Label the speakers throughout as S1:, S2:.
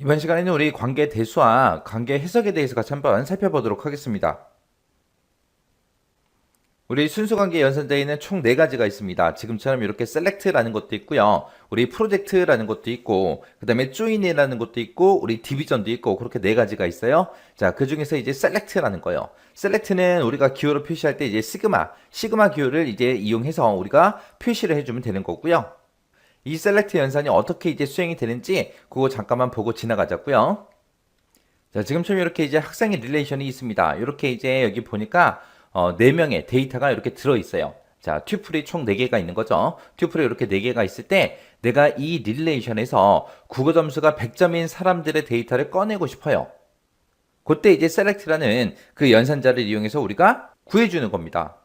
S1: 이번 시간에는 우리 관계 대수와 관계 해석에 대해서 같이 한번 살펴보도록 하겠습니다. 우리 순수관계 연산자에는 총 4가지가 있습니다. 지금처럼 이렇게 select라는 것도 있고요. 우리 project라는 것도 있고, 그 다음에 join이라는 것도 있고, 우리 division도 있고, 그렇게 4가지가 있어요. 자, 그 중에서 이제 select라는 거요. select는 우리가 기호로 표시할 때 이제 시그마 기호를 이제 이용해서 우리가 표시를 해주면 되는 거고요. 이 select 연산이 어떻게 이제 수행이 되는지 그거 잠깐만 보고 지나가자고요. 자, 지금처럼 이렇게 이제 학생의 릴레이션이 있습니다. 이렇게 이제 여기 보니까 4명의 데이터가 이렇게 들어있어요. 자, 튜플이 총 4개가 있는 거죠. 튜플이 이렇게 4개가 있을 때 내가 이 릴레이션에서 국어 점수가 100점인 사람들의 데이터를 꺼내고 싶어요. 그때 이제 select라는 그 연산자를 이용해서 우리가 구해주는 겁니다.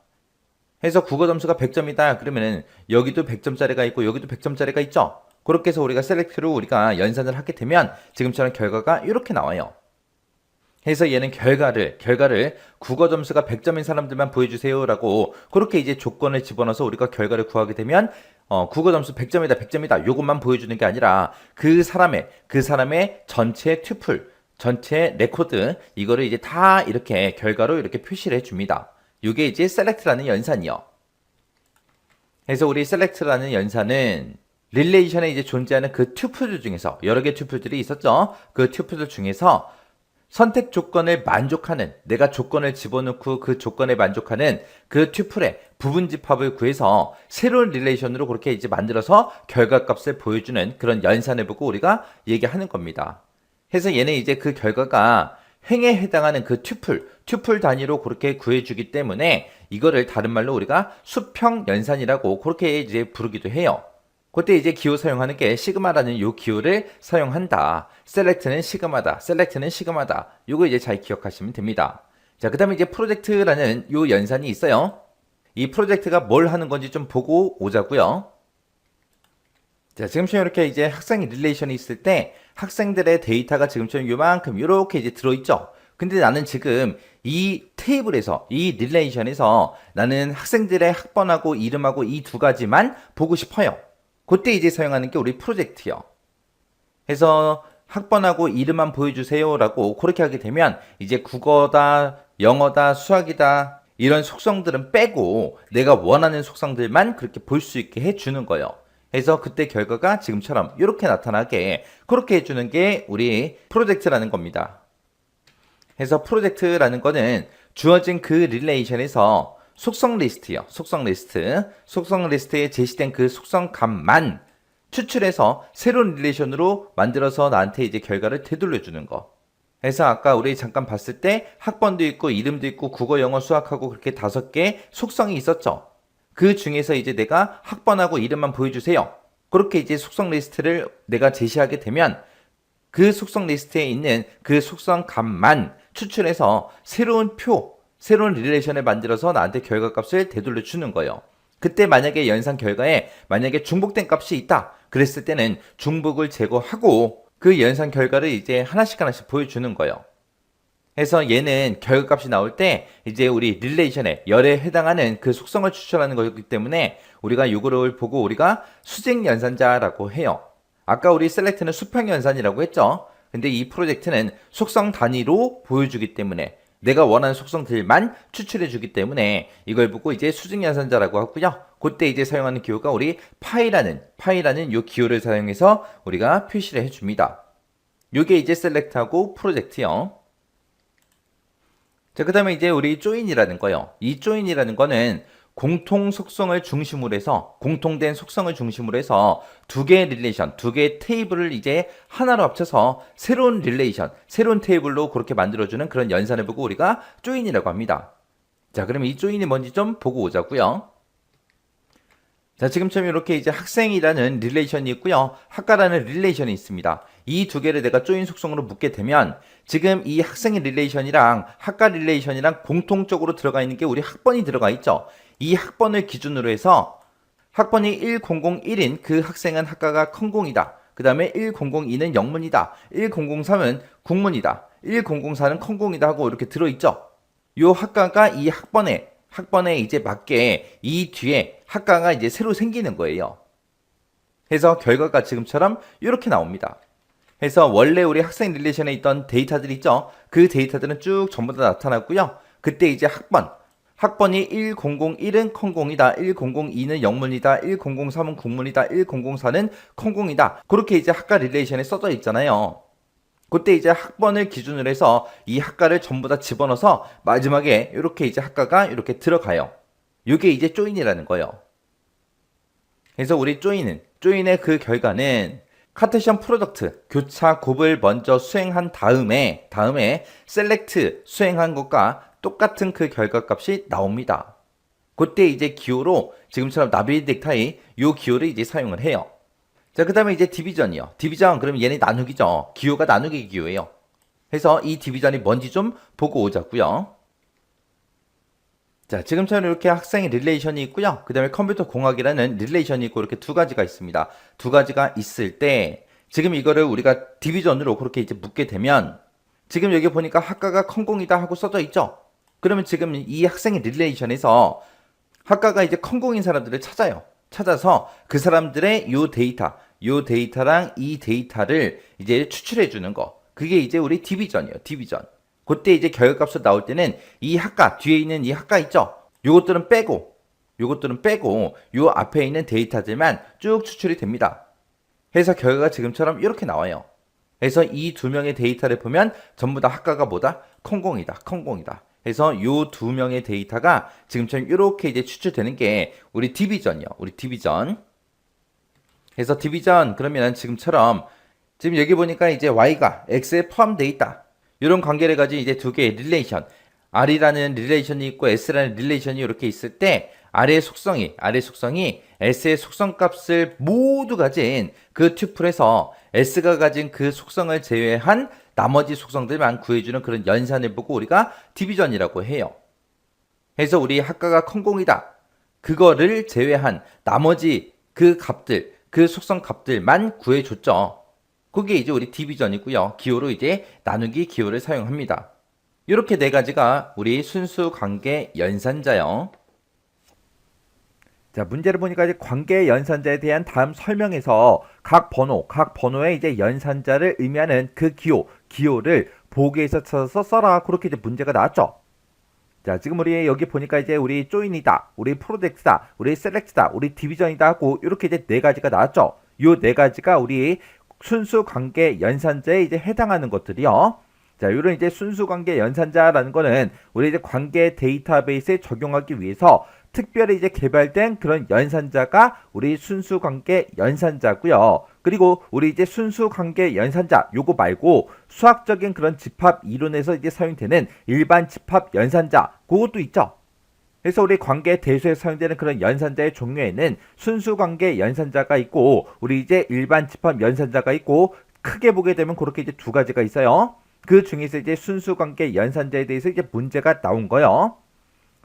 S1: 해서 국어 점수가 100점이다. 그러면은 여기도 100점짜리가 있고 여기도 100점짜리가 있죠. 그렇게 해서 우리가 select로 우리가 연산을 하게 되면 지금처럼 결과가 이렇게 나와요. 해서 얘는 결과를 국어 점수가 100점인 사람들만 보여주세요라고 그렇게 이제 조건을 집어넣어서 우리가 결과를 구하게 되면 국어 점수 100점이다, 100점이다. 요것만 보여주는 게 아니라 그 사람의 전체 튜플, 전체 레코드 이거를 이제 다 이렇게 결과로 이렇게 표시를 해줍니다. 이게 이제 select라는 연산이요. 그래서 우리 select라는 연산은 릴레이션에 이제 존재하는 그 튜플들 중에서 여러 개 튜플들이 있었죠. 그 튜플들 중에서 선택 조건을 만족하는, 내가 조건을 집어넣고 그 조건에 만족하는 그 튜플의 부분 집합을 구해서 새로운 릴레이션으로 그렇게 이제 만들어서 결과값을 보여주는 그런 연산을 보고 우리가 얘기하는 겁니다. 그래서 얘는 이제 그 결과가 행에 해당하는 그 튜플 단위로 그렇게 구해주기 때문에 이거를 다른 말로 우리가 수평 연산이라고 그렇게 이제 부르기도 해요. 그때 이제 기호 사용하는 게 시그마라는 요 기호를 사용한다. select는 시그마다. 요거 이제 잘 기억하시면 됩니다. 자, 그 다음에 이제 프로젝트라는 요 연산이 있어요. 이 프로젝트가 뭘 하는 건지 좀 보고 오자고요. 자, 지금처럼 이렇게 이제 학생 릴레이션이 있을 때 학생들의 데이터가 지금처럼 요만큼 요렇게 이제 들어있죠. 근데 나는 지금 이 테이블에서 이 릴레이션에서 나는 학생들의 학번하고 이름하고 이 2가지만 보고 싶어요. 그때 이제 사용하는 게 우리 프로젝트요. 그래서 학번하고 이름만 보여주세요라고 그렇게 하게 되면 이제 국어다, 영어다, 수학이다 이런 속성들은 빼고 내가 원하는 속성들만 그렇게 볼 수 있게 해주는 거예요. 그래서 그때 결과가 지금처럼 이렇게 나타나게 그렇게 해주는 게 우리 프로젝트라는 겁니다. 그래서 프로젝트라는 거는 주어진 그 릴레이션에서 속성 리스트요. 속성 리스트에 제시된 그 속성 값만 추출해서 새로운 릴레이션으로 만들어서 나한테 이제 결과를 되돌려주는 거. 그래서 아까 우리 잠깐 봤을 때 학번도 있고 이름도 있고 국어, 영어, 수학하고 그렇게 5개 속성이 있었죠. 그 중에서 이제 내가 학번하고 이름만 보여주세요. 그렇게 이제 속성 리스트를 내가 제시하게 되면 그 속성 리스트에 있는 그 속성 값만 추출해서 새로운 릴레이션을 만들어서 나한테 결과값을 되돌려 주는 거예요. 그때 만약에 연산 결과에 만약에 중복된 값이 있다. 그랬을 때는 중복을 제거하고 그 연산 결과를 이제 하나씩 보여주는 거예요. 그래서 얘는 결과값이 나올 때 이제 우리 릴레이션에 열에 해당하는 그 속성을 추출하는 거기 때문에 우리가 이거를 보고 우리가 수직 연산자라고 해요. 아까 우리 셀렉트는 수평 연산이라고 했죠. 근데 이 프로젝트는 속성 단위로 보여주기 때문에 내가 원하는 속성들만 추출해 주기 때문에 이걸 보고 이제 수직 연산자라고 하고요. 그때 이제 사용하는 기호가 우리 파이라는 요 기호를 사용해서 우리가 표시를 해 줍니다. 요게 이제 셀렉트하고 프로젝트요. 자, 그 다음에 이제 우리 조인이라는 거요. 이 조인이라는 거는 공통된 속성을 중심으로 해서 2개의 릴레이션, 2개의 테이블을 이제 하나로 합쳐서 새로운 릴레이션, 새로운 테이블로 그렇게 만들어주는 그런 연산을 보고 우리가 조인이라고 합니다. 자, 그럼 이 조인이 뭔지 좀 보고 오자고요. 자, 지금처럼 이렇게 이제 학생이라는 릴레이션이 있고요. 학과라는 릴레이션이 있습니다. 이 2개를 내가 조인 속성으로 묶게 되면 지금 이 학생의 릴레이션이랑 학과 릴레이션이랑 공통적으로 들어가 있는 게 우리 학번이 들어가 있죠. 이 학번을 기준으로 해서 학번이 1001인 그 학생은 학과가 컨공이다. 그 다음에 1002는 영문이다. 1003은 국문이다. 1004는 컨공이다 하고 이렇게 들어있죠. 요 학과가 이 학번에 이제 맞게 이 뒤에 학과가 이제 새로 생기는 거예요. 그래서 결과가 지금처럼 이렇게 나옵니다. 해서 원래 우리 학생 릴레이션에 있던 데이터들 있죠? 그 데이터들은 쭉 전부 다 나타났고요. 그때 이제 학번이 1001은 콩공이다, 1002는 영문이다, 1003은 국문이다, 1004는 콩공이다. 그렇게 이제 학과 릴레이션에 써져 있잖아요. 그때 이제 학번을 기준으로 해서 이 학과를 전부 다 집어넣어서 마지막에 이렇게 이제 학과가 이렇게 들어가요. 이게 이제 조인이라는 거예요. 그래서 우리 조인의 그 결과는 카테시언 프로덕트, 교차 곱을 먼저 수행한 다음에 셀렉트 수행한 것과 똑같은 그 결과값이 나옵니다. 그때 이제 기호로 지금처럼 나비덱타이 요 기호를 이제 사용을 해요. 자, 그 다음에 이제 디비전이요. 디비전, 그러면 얘네 나누기죠. 기호가 나누기 기호예요. 그래서 이 디비전이 뭔지 좀 보고 오자고요. 자, 지금처럼 이렇게 학생의 릴레이션이 있고요. 그 다음에 컴퓨터 공학이라는 릴레이션이 있고 이렇게 두 가지가 있습니다. 두 가지가 있을 때 지금 이거를 우리가 디비전으로 그렇게 이제 묶게 되면 지금 여기 보니까 학과가 컴공이다 하고 써져 있죠. 그러면 지금 이 학생의 릴레이션에서 학과가 이제 컴공인 사람들을 찾아요. 찾아서 그 사람들의 요 데이터랑 이 데이터를 이제 추출해 주는 거. 그게 이제 우리 디비전이에요. 디비전. 그때 이제 결과값으로 나올 때는 이 학과, 뒤에 있는 이 학과 있죠? 요것들은 빼고 요 앞에 있는 데이터들만 쭉 추출이 됩니다. 해서 결과가 지금처럼 이렇게 나와요. 그래서 이 두 명의 데이터를 보면 전부 다 학과가 뭐다? 컴공이다. 그래서 요 두 명의 데이터가 지금처럼 이렇게 이제 추출되는 게 우리 디비전이요. 우리 디비전. 그래서 디비전 그러면 지금처럼 지금 여기 보니까 이제 y가 x에 포함되어 있다. 이런 관계를 가진 이제 두 개의 릴레이션. r이라는 릴레이션이 있고 s라는 릴레이션이 이렇게 있을 때 r의 속성이 s의 속성값을 모두 가진 그 튜플에서 s가 가진 그 속성을 제외한 나머지 속성들만 구해주는 그런 연산을 보고 우리가 디비전이라고 해요. 그래서 우리 학과가 컴공이다. 그거를 제외한 나머지 그 값들, 그 속성 값들만 구해줬죠. 그게 이제 우리 디비전이고요. 기호로 이제 나누기 기호를 사용합니다. 이렇게 네 가지가 우리 순수 관계 연산자요. 자, 문제를 보니까 이제 관계 연산자에 대한 다음 설명에서 각 번호의 이제 연산자를 의미하는 그 기호를 보기에서 찾아서 써라. 그렇게 이제 문제가 나왔죠. 자, 지금 우리 여기 보니까 이제 우리 조인이다, 우리 프로젝트다, 우리 셀렉트다, 우리 디비전이다 하고 이렇게 이제 네 가지가 나왔죠. 요 네 가지가 우리 순수 관계 연산자에 이제 해당하는 것들이요. 자, 요런 이제 순수 관계 연산자라는 거는 우리 이제 관계 데이터베이스에 적용하기 위해서 특별히 이제 개발된 그런 연산자가 우리 순수 관계 연산자고요. 그리고 우리 이제 순수 관계 연산자 요거 말고 수학적인 그런 집합 이론에서 이제 사용되는 일반 집합 연산자 그것도 있죠. 그래서 우리 관계 대수에 사용되는 그런 연산자의 종류에는 순수 관계 연산자가 있고 우리 이제 일반 집합 연산자가 있고 크게 보게 되면 그렇게 이제 두 가지가 있어요. 그 중에서 이제 순수 관계 연산자에 대해서 이제 문제가 나온 거예요.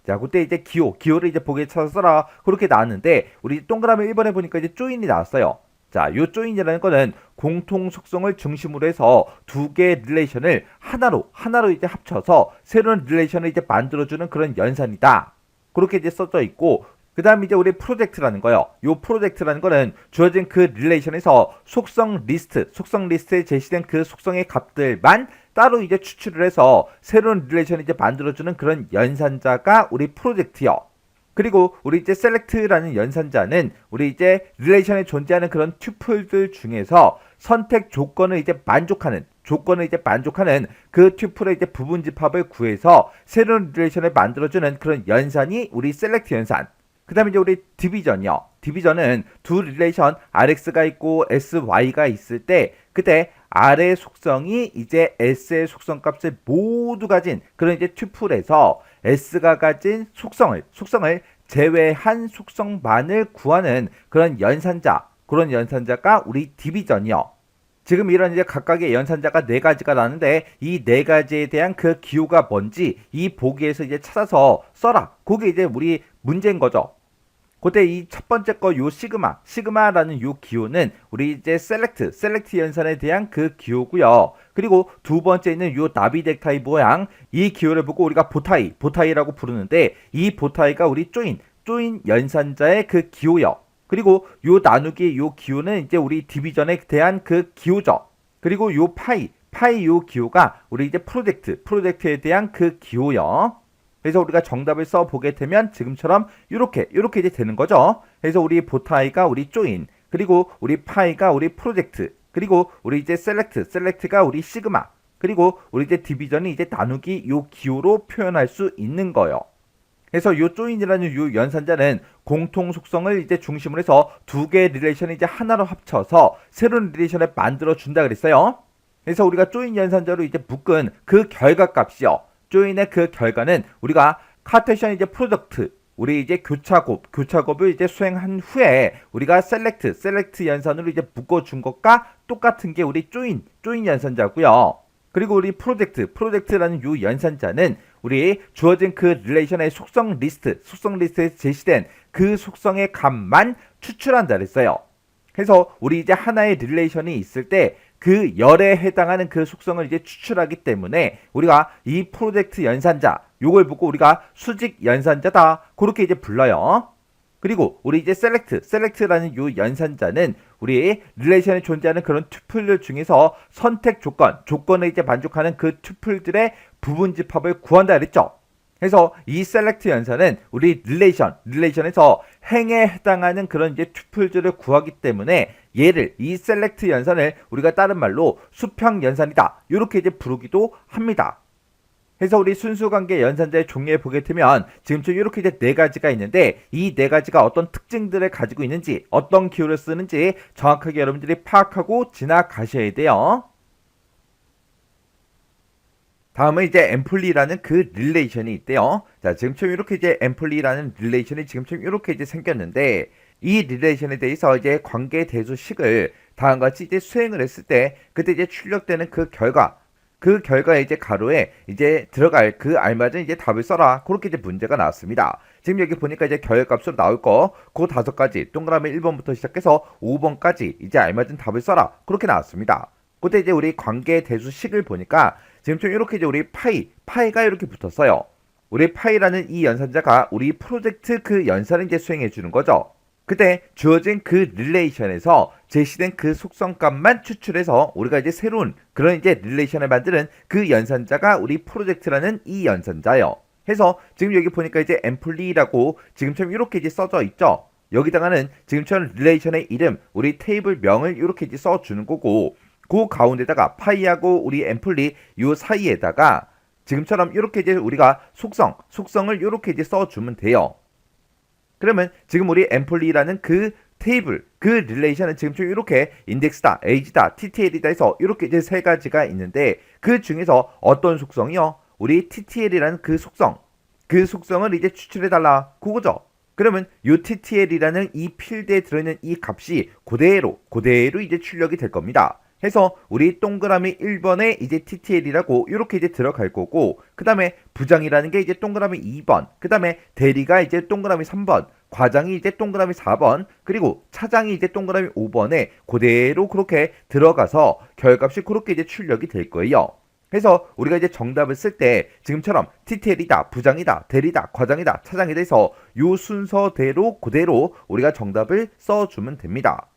S1: 자, 그때 이제 기호를 이제 보기에 찾아서 써라. 그렇게 나왔는데 우리 동그라미 1번에 보니까 이제 조인이 나왔어요. 자, 요 조인이라는 거는 공통 속성을 중심으로 해서 두 개의 릴레이션을 하나로 이제 합쳐서 새로운 릴레이션을 이제 만들어주는 그런 연산이다. 그렇게 이제 써져 있고, 그 다음 이제 우리 프로젝트라는 거요. 요 프로젝트라는 거는 주어진 그 릴레이션에서 속성 리스트에 제시된 그 속성의 값들만 따로 이제 추출을 해서 새로운 릴레이션을 이제 만들어주는 그런 연산자가 우리 프로젝트요. 그리고 우리 이제 셀렉트라는 연산자는 우리 이제 릴레이션에 존재하는 그런 튜플들 중에서 선택 조건을 이제 만족하는 그 튜플의 이제 부분 집합을 구해서 새로운 릴레이션을 만들어주는 그런 연산이 우리 셀렉트 연산. 그 다음에 이제 우리 디비전이요. 디비전은 두 릴레이션 RX가 있고 SY가 있을 때 그때 R의 속성이 이제 S의 속성값을 모두 가진 그런 이제 튜플에서 S가 가진 속성을 제외한 속성만을 구하는 그런 연산자가 우리 디비전이요. 지금 이런 이제 각각의 연산자가 네 가지가 나는데 이 네 가지에 대한 그 기호가 뭔지 이 보기에서 이제 찾아서 써라. 그게 이제 우리 문제인 거죠. 그때 이 첫 번째 거 요 시그마라는 요 기호는 우리 이제 셀렉트 연산에 대한 그 기호고요. 그리고 두 번째 있는 요 나비넥타이 모양 이 기호를 보고 우리가 보타이라고 부르는데 이 보타이가 우리 조인 연산자의 그 기호요. 그리고 요 나누기 요 기호는 이제 우리 디비전에 대한 그 기호죠. 그리고 요 파이 요 기호가 우리 이제 프로젝트에 대한 그 기호요. 그래서 우리가 정답을 써보게 되면 지금처럼 이렇게 이제 되는 거죠. 그래서 우리 보타이가 우리 조인, 그리고 우리 파이가 우리 프로젝트, 그리고 우리 이제 셀렉트가 우리 시그마, 그리고 우리 이제 디비전이 이제 나누기 요 기호로 표현할 수 있는 거예요. 그래서 요 조인이라는 요 연산자는 공통 속성을 이제 중심으로 해서 두 개의 릴레이션을 이제 하나로 합쳐서 새로운 릴레이션을 만들어 준다 그랬어요. 그래서 우리가 조인 연산자로 이제 묶은 그 결과값이요. 조인의 그 결과는 우리가 카테시언 이제 프로덕트, 우리 이제 교차곱을 이제 수행한 후에 우리가 셀렉트 연산으로 이제 묶어준 것과 똑같은 게 우리 조인 연산자고요. 그리고 우리 프로젝트라는 요 연산자는 우리 주어진 그 릴레이션의 속성 리스트에 제시된 그 속성의 값만 추출한다 그랬어요. 그래서 우리 이제 하나의 릴레이션이 있을 때 그 열에 해당하는 그 속성을 이제 추출하기 때문에 우리가 이 프로젝트 연산자 요걸 보고 우리가 수직 연산자다 그렇게 이제 불러요. 그리고 우리 이제 셀렉트라는 요 연산자는 우리 릴레이션에 존재하는 그런 튜플들 중에서 선택 조건에 이제 만족하는 그 튜플들의 부분 집합을 구한다 그랬죠. 그래서 이 셀렉트 연산은 우리 릴레이션에서 행에 해당하는 그런 이제 튜플들을 구하기 때문에 얘를 이 셀렉트 연산을 우리가 다른 말로 수평 연산이다 이렇게 이제 부르기도 합니다. 그래서 우리 순수관계 연산자의 종류에 보게 되면 지금처럼 이렇게 이제 네 가지가 있는데 이 네 가지가 어떤 특징들을 가지고 있는지 어떤 기호를 쓰는지 정확하게 여러분들이 파악하고 지나가셔야 돼요. 다음은 이제 앰플리라는 그 릴레이션이 있대요. 자, 지금처럼 이렇게 이제 앰플리라는 릴레이션이 지금처럼 이렇게 이제 생겼는데 이 릴레이션에 대해서 이제 관계 대수식을 다음과 같이 이제 수행을 했을 때 그때 이제 출력되는 그 결과의 이제 가로에 이제 들어갈 그 알맞은 이제 답을 써라. 그렇게 이제 문제가 나왔습니다. 지금 여기 보니까 이제 결값으로 나올 거, 그 5가지, 동그라미 1번부터 시작해서 5번까지 이제 알맞은 답을 써라. 그렇게 나왔습니다. 그때 이제 우리 관계 대수식을 보니까 지금 좀 이렇게 이제 우리 파이가 이렇게 붙었어요. 우리 파이라는 이 연산자가 우리 프로젝트 그 연산을 이제 수행해 주는 거죠. 그때 주어진 그 릴레이션에서 제시된 그 속성값만 추출해서 우리가 이제 새로운 그런 이제 릴레이션을 만드는 그 연산자가 우리 프로젝트라는 이 연산자예요. 해서 지금 여기 보니까 이제 앰플리라고 지금처럼 이렇게 이제 써져 있죠. 여기다가는 지금처럼 릴레이션의 이름, 우리 테이블 명을 이렇게 이제 써주는 거고, 그 가운데다가 파이하고 우리 앰플리 요 사이에다가 지금처럼 이렇게 이제 우리가 속성을 이렇게 이제 써주면 돼요. 그러면 지금 우리 앰플리라는 그 테이블, 그 릴레이션은 지금 좀 이렇게 인덱스다, 에이지다, TTL이다 해서 이렇게 이제 세 가지가 있는데 그 중에서 어떤 속성이요? 우리 TTL이라는 그 속성을 이제 추출해달라. 그거죠. 그러면 요 TTL이라는 이 필드에 들어있는 이 값이 그대로 이제 출력이 될 겁니다. 해서 우리 동그라미 1번에 이제 TTL이라고 이렇게 이제 들어갈 거고, 그 다음에 부장이라는 게 이제 동그라미 2번, 그 다음에 대리가 이제 동그라미 3번, 과장이 이제 동그라미 4번, 그리고 차장이 이제 동그라미 5번에 그대로 그렇게 들어가서 결값이 그렇게 이제 출력이 될 거예요. 그래서 우리가 이제 정답을 쓸 때 지금처럼 TTL이다, 부장이다, 대리다, 과장이다, 차장이다 해서 요 순서대로 그대로 우리가 정답을 써주면 됩니다.